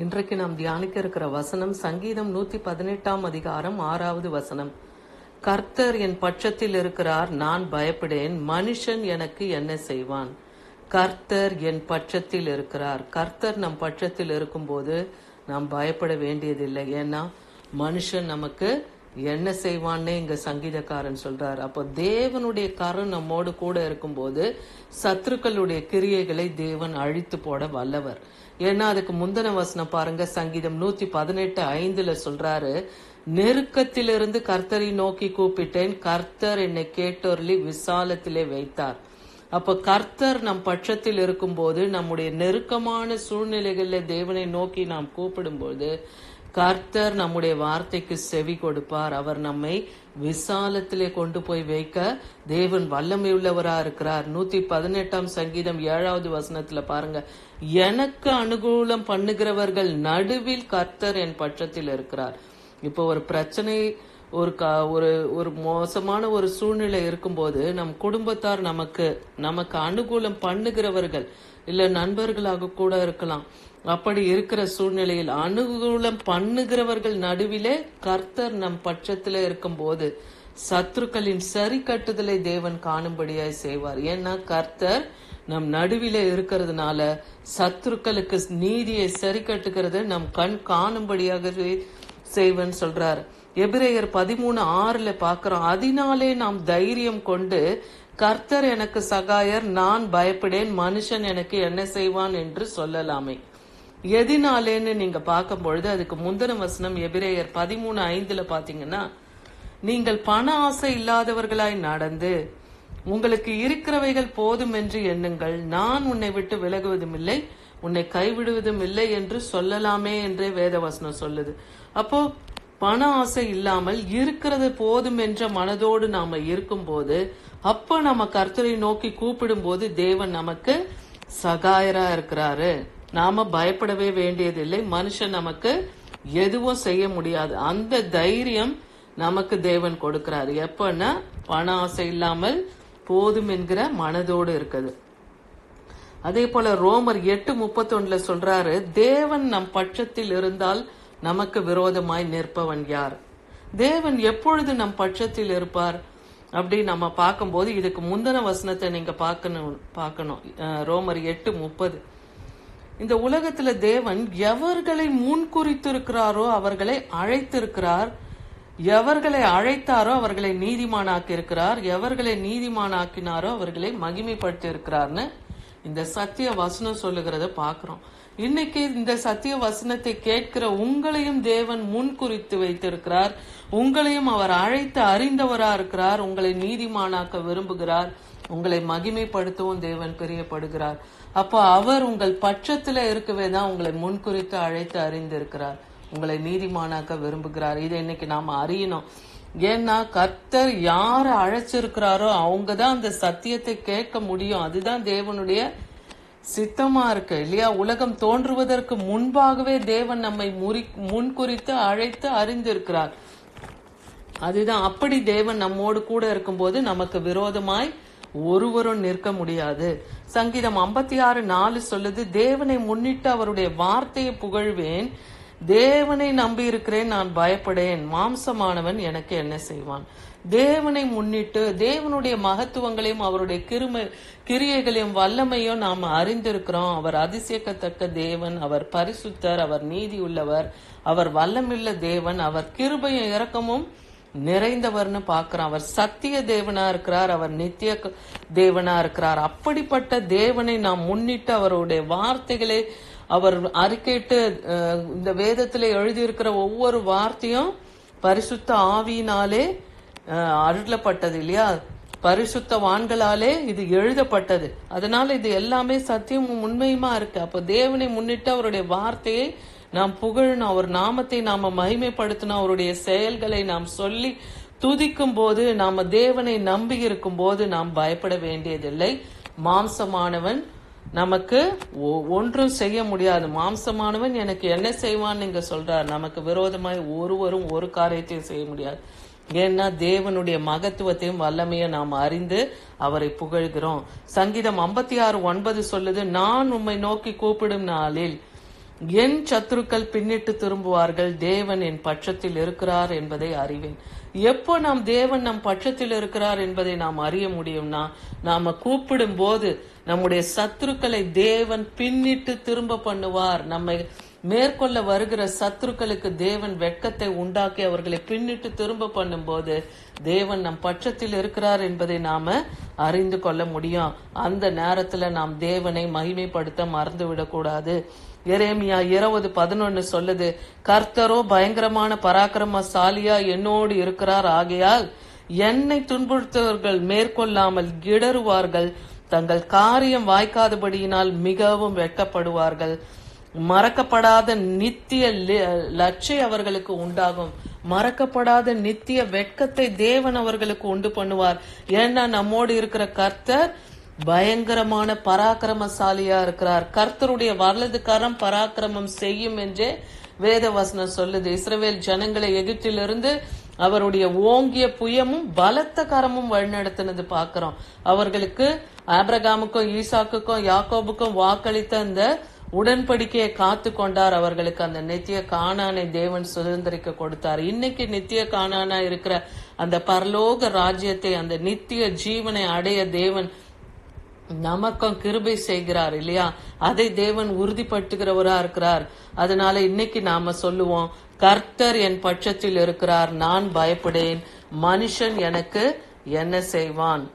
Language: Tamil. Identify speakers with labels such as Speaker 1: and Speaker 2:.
Speaker 1: இன்றைக்கு நாம் தியானிக்க இருக்கிற வசனம் சங்கீதம் 118 அதிகாரம் 6வது வசனம். கர்த்தர் என் பட்சத்தில் இருக்கிறார், நான் பயப்படேன். மனுஷன் எனக்கு என்ன செய்வான்? கர்த்தர் என் பட்சத்தில் இருக்கிறார். கர்த்தர் நம் பட்சத்தில் இருக்கும்போது நாம் பயப்பட வேண்டியதில்லை. ஏன்னா மனுஷன் நமக்கு என்ன செய்வான்னே இங்க சங்கீதக்காரன் சொல்றார். அப்போ தேவனுடைய கரம் நம்மோடு கூட இருக்கும்போது சத்துருக்களுடைய கிரியைகளை தேவன் அழித்து போட வல்லவர். ஏன்னா அதுக்கு முந்தின வசனம் பாருங்க, சங்கீதம் 118:5 சொல்றாரு, நெருக்கத்திலிருந்து கர்த்தரை நோக்கி கூப்பிட்டேன், கர்த்தர் என்னை கேட்டொருளி விசாலத்திலே வைத்தார். அப்ப கர்த்தர் நம் பட்சத்தில் இருக்கும்போது நம்முடைய நெருக்கமான சூழ்நிலைகள்ல தேவனை நோக்கி நாம் கூப்பிடும்போது கர்த்தர் நம்முடைய வார்த்தைக்கு செவி கொடுப்பார். அவர் நம்மை விசாலத்திலே கொண்டு போய் வைக்க தேவன் வல்லமை உள்ளவரா இருக்கிறார். 118 சங்கீதம் 7வது வசனத்துல பாருங்க, எனக்கு அனுகூலம் பண்ணுகிறவர்கள் நடுவில் கர்த்தர் என் பட்சத்தில் இருக்கிறார். இப்போ ஒரு பிரச்சனை, ஒரு மோசமான ஒரு சூழ்நிலை இருக்கும்போது நம் குடும்பத்தார் நமக்கு அனுகூலம் பண்ணுகிறவர்கள் இல்ல நண்பர்களாக கூட இருக்கலாம். அப்படி இருக்கிற சூழ்நிலையில் அனுகூலம் பண்ணுகிறவர்கள் நடுவிலே கர்த்தர் நம் பட்சத்திலே இருக்கும் போது சத்துருக்களின் சரி கட்டுதலை தேவன் காணும்படியாய் செய்வார். ஏன்னா கர்த்தர் நம் நடுவிலே இருக்கிறதுனால சத்துருக்களுக்கு நீதியை சரி கட்டுகிறது நம் கண் காணும்படியாக செய்வன் சொல்றார். எபிரேயர் 13:6 பாக்கிறோம், அதனாலே நாம் தைரியம் கொண்டு கர்த்தர் எனக்கு சகாயர், நான் பயப்படேன், மனுஷன் எனக்கு என்ன செய்வான் என்று சொல்லலாமே. எதினாலேன்னு நீங்க பார்க்கும் பொழுது அதுக்கு முந்தின வசனம் எபிரேயர் 13:5 பாத்தீங்கன்னா, நீங்கள் பண ஆசை இல்லாதவர்களாய் நடந்து உங்களுக்கு இருக்கிறவைகள் போதும் என்று எண்ணுங்கள், நான் உன்னை விட்டு விலகுவதும் இல்லை, உன்னை கைவிடுவதும் இல்லை என்று சொல்லலாமே என்றே வேதவசனம் சொல்லுது. அப்போ பண ஆசை இல்லாமல் இருக்கிறது போதும் என்ற மனதோடு நாம இருக்கும் போது, அப்ப நம்ம கர்த்தரை நோக்கி கூப்பிடும் போது தேவன் நமக்கு சகாயரா இருக்கிறாரு. நாம பயப்படவே வேண்டியதில்லை, மனுஷன் நமக்கு எதுவும் செய்ய முடியாது. அந்த தைரியம் நமக்கு தேவன் கொடுக்கிறாரு. எப்பன்னா பண ஆசை இல்லாமல் போதும் என்கிற மனதோடு இருக்குது. அதே போல ரோமர் 8:31 சொல்றாரு, தேவன் நம் பட்சத்தில் இருந்தால் நமக்கு விரோதமாய் நிற்பவன் யார்? தேவன் எப்பொழுது நம் பட்சத்தில் இருப்பார் அப்படி நம்ம பார்க்கும்போது இதுக்கு முந்தின வசனத்தை நீங்க பார்க்கணும். ரோமர் 8:30, இந்த உலகத்துல தேவன் எவர்களை முன்குறித்திருக்கிறாரோ அவர்களை அழைத்திருக்கிறார், எவர்களை அழைத்தாரோ அவர்களை நீதிமானாக்கி இருக்கிறார், எவர்களை நீதிமானாக்கினாரோ அவர்களை மகிமைப்படுத்தி இருக்கிறார்னு இந்த சத்திய வசனம் சொல்லுகிறத பாக்குறோம். இன்னைக்கு இந்த சத்திய வசனத்தை கேட்கிற உங்களையும் தேவன் முன்குறித்து வைத்திருக்கிறார். உங்களையும் அவர் அழைத்து அறிந்தவரா இருக்கிறார். உங்களை நீதிமானாக்க விரும்புகிறார். உங்களை மகிமைப்படுத்தவும் தேவன் பிரியப்படுகிறார். அப்போ அவர் உங்கள் பட்சத்துல இருக்கவே தான் உங்களை முன்குறித்து அழைத்து அறிந்திருக்கிறார். உங்களை நீதிமானாக்க விரும்புகிறார். இதை இன்னைக்கு நாம அறியணும். ஏன்னா கர்த்தர் யார அழைச்சிருக்கிறாரோ அவங்கதான் அந்த சத்தியத்தை கேட்க முடியும். அதுதான் தேவனுடைய சித்தமா இருக்கு இல்லையா? உலகம் தோன்றுவதற்கு முன்பாகவே தேவன் நம்மை முன்குறித்து அழைத்து அறிந்திருக்கிறார். அதுதான், அப்படி தேவன் நம்மோடு கூட இருக்கும்போது நமக்கு விரோதமாய் ஒருவரும் நிற்க முடியாது. சங்கீதம் 56:4 சொல்லுது, தேவனை முன்னிட்டு அவருடைய வார்த்தையை புகழ்வேன், தேவனை நம்பி இருக்கிறேன், நான் பயப்படேன், மாம்சமானவன் எனக்கு என்ன செய்வான்? தேவனை முன்னிட்டு தேவனுடைய மகத்துவங்களையும் அவருடைய கிரியைகளையும் வல்லமையும் நாம் அறிந்திருக்கிறோம். அவர் அதிசயக்கத்தக்க தேவன், அவர் பரிசுத்தர், அவர் நீதி உள்ளவர், அவர் வல்லமில்ல தேவன், அவர் கிருபையும் இரக்கமும் நிறைந்தவர்னு பாக்குறான். அவர் சத்திய தேவனா இருக்கிறார், அவர் நித்திய தேவனா இருக்கிறார். அப்படிப்பட்ட தேவனை நாம் முன்னிட்டு அவருடைய வார்த்தைகளை அவர் அறிக்கையிட்டு இந்த வேதத்துல எழுதியிருக்கிற ஒவ்வொரு வார்த்தையும் பரிசுத்த ஆவியினாலே அருளப்பட்டது இல்லையா? பரிசுத்தவான்களாலே இது எழுதப்பட்டது. அதனால இது எல்லாமே சத்தியமும் உண்மையுமா இருக்கு. அப்ப தேவனை முன்னிட்டு அவருடைய வார்த்தையை நாம் புகழணும், அவர் நாமத்தை நாம மகிமைப்படுத்தணும், அவருடைய செயல்களை நாம் சொல்லி துதிக்கும் போது, நாம தேவனை நம்பி இருக்கும் போது நாம் பயப்பட வேண்டியதில்லை. மாம்சமானவன் நமக்கு ஒன்றும் செய்ய முடியாது. மாம்சமானவன் எனக்கு என்ன செய்வான்னு நீங்க சொல்றார். நமக்கு விரோதமாய் ஒருவரும் ஒரு காரியத்தையும் செய்ய முடியாது. ஏன்னா தேவனுடைய மகத்துவத்தையும் வல்லமையும் நாம் அறிந்து அவரை புகழ்கிறோம். சங்கீதம் 56:9 சொல்லுது, நான் உம்மை நோக்கி கூப்பிடும் நாளில் என் சத்துருக்கள் பின்னிட்டு திரும்புவார்கள், தேவன் என் பட்சத்தில் இருக்கிறார் என்பதை அறிவேன். எப்போ நாம் தேவன் நம் பட்சத்தில் இருக்கிறார் என்பதை நாம் அறிய முடியும்னா, நாம கூப்பிடும் போது நம்முடைய சத்துருக்களை தேவன் பின்னிட்டு திரும்ப பண்ணுவார். நம்மை மேற்கொள்ள வருகிற சத்துருக்களுக்கு தேவன் வெட்கத்தை உண்டாக்கி அவர்களை பின்னிட்டு திரும்ப பண்ணும்போது தேவன் நம் பட்சத்தில் இருக்கிறார் என்பதை நாம அறிந்து கொள்ள முடியும். அந்த நேரத்துல நாம் தேவனை மகிமைப்படுத்த மறந்துவிடக் கூடாது. எரேமியா 20:11 சொல்லுது, கர்த்தரோ பயங்கரமான பராக்கிரமசாலியா என்னோடு இருக்கிறார், ஆகையால் என்னை துன்புறுத்தவர்கள் மேற்கொள்ளாமல் இடறுவார்கள், தங்கள் காரியம் வாய்க்காதபடியினால் மிகவும் வெட்கப்படுவார்கள். மறக்கப்படாத நித்திய லட்சை அவர்களுக்கு உண்டாகும். மறக்கப்படாத நித்திய வெட்கத்தை தேவன் அவர்களுக்கு உண்டு பண்ணுவார். ஏன்னா நம்மோடு இருக்கிற கர்த்தர் பயங்கரமான பராக்கிரமசாலியா இருக்கிறார். கர்த்தருடைய வலது கரம் பராக்கிரமம் செய்யும் என்றே வேத வசனம் சொல்லுது. இஸ்ரவேல் ஜனங்களை எகிப்திலிருந்து அவருடைய ஓங்கிய புயமும் பலத்த கரமும் வழிநடத்தினது பாக்கிறோம். அவர்களுக்கு ஆபிரகாமுக்கும் ஈசாக்குக்கும் யாக்கோபுக்கும் வாக்களித்த அந்த உடன்படிக்கையை காத்து கொண்டார். அவர்களுக்கு அந்த நித்திய கானானை தேவன் சுதந்திரிக்க கொடுத்தார். இன்னைக்கு நித்திய கானானா இருக்கிற அந்த பரலோக ராஜ்யத்தை, அந்த நித்திய ஜீவனை அடைய தேவன் நமக்கும் கிருபை செய்கிறார் இல்லையா? அதை தேவன் உறுதிப்படுத்துகிறவரா இருக்கிறார். அதனால இன்னைக்கு நாம சொல்லுவோம், கர்த்தர் என் பட்சத்தில் இருக்கிறார், நான் பயப்படேன், மனுஷன் எனக்கு என்ன செய்வான்.